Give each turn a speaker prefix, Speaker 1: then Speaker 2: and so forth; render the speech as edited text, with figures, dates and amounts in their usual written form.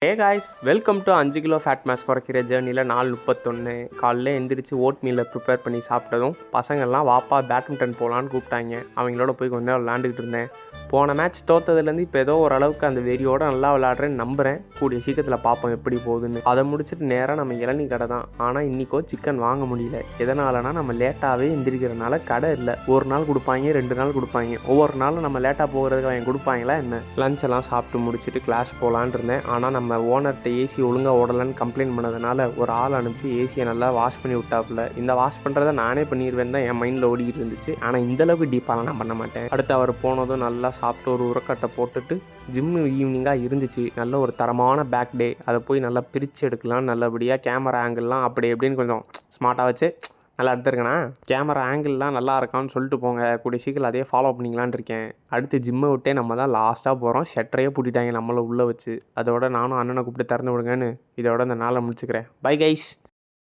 Speaker 1: Hey guys, welcome to 5 kilo fat mass குறைக்கிற ஜேர்னியில் 4:31 காலையில் எந்திரிச்சு ஓட் மீலை ப்ரிப்பேர் பண்ணி சாப்பிட்டதும் பசங்கள்லாம் வாப்பா பேட்மிண்டன் போகலான்னு கூப்பிட்டாங்க. அவங்களோட போய் கொஞ்ச நேரம் விளாண்டுக்கிட்டு இருந்தேன். போன மேட்ச் தோற்றதுலேருந்து இப்போ ஏதோ ஓரளவுக்கு அந்த வெறியோடு நல்லா விளாட்றேன்னு நம்புகிறேன். கூடிய சீக்கிரத்தில் பார்ப்போம் எப்படி போகுதுன்னு. அதை முடிச்சுட்டு நேராக நம்ம இளநீ கடை தான். ஆனால் இன்றைக்கோ சிக்கன் வாங்க முடியல. எதனாலனா நம்ம லேட்டாகவே எந்திரிக்கிறனால கடை இல்லை. ஒரு நாள் கொடுப்பாங்க, 2 நாள் கொடுப்பாங்க. ஒவ்வொரு நாளும் நம்ம லேட்டாக போகிறதுக்கு அவங்க கொடுப்பாங்களா என்ன? லஞ்செல்லாம் சாப்பிட்டு முடிச்சுட்டு கிளாஸ் போகலான் இருந்தேன். ஆனால் நம்ம ஓனர்கிட்ட ஏசி ஒழுங்காக ஓடலன்னு கம்ப்ளைண்ட் பண்ணதுனால ஒரு ஆள் அனுப்பிச்சு ஏசியை நல்லா வாஷ் பண்ணி விட்டாப்புல. இந்த வாஷ் பண்ணுறதை நானே பண்ணிடுவேன் தான் என் மைண்டில் ஓடிக்கிட்டு இருந்துச்சு. ஆனால் இந்தளவுக்கு டீப்பாலாம் நான் பண்ண மாட்டேன். அடுத்து அவர் போனதும் நல்லா சாப்பிட்டு ஒரு உரக்கட்டை போட்டுட்டு ஜிம்மு ஈவினிங்காக இருந்துச்சு. நல்ல ஒரு தரமான பேக் டே. அதை போய் நல்லா பிரித்து எடுக்கலாம். நல்லபடியாக கேமரா ஆங்கிள்லாம் அப்படி எப்படின்னு கொஞ்சம் ஸ்மார்ட்டாக வச்சு நல்லா எடுத்துருக்கேண்ணா. கேமரா ஆங்கிள்லாம் நல்லா இருக்கான்னு சொல்லிட்டு போங்க. கூடிய சீக்கிரம் அதே ஃபாலோ பண்ணிக்கலான் இருக்கேன். அடுத்து ஜிம்மை விட்டே நம்ம தான் லாஸ்ட்டாக போகிறோம். ஷட்டரையே பூட்டிட்டாங்க நம்மளை உள்ளே வச்சு. அதோட நானும் அண்ணனை கூப்பிட்டு திறந்து விடுங்கன்னு இதோட இந்த நாளை முடிச்சுக்கிறேன். Bye guys.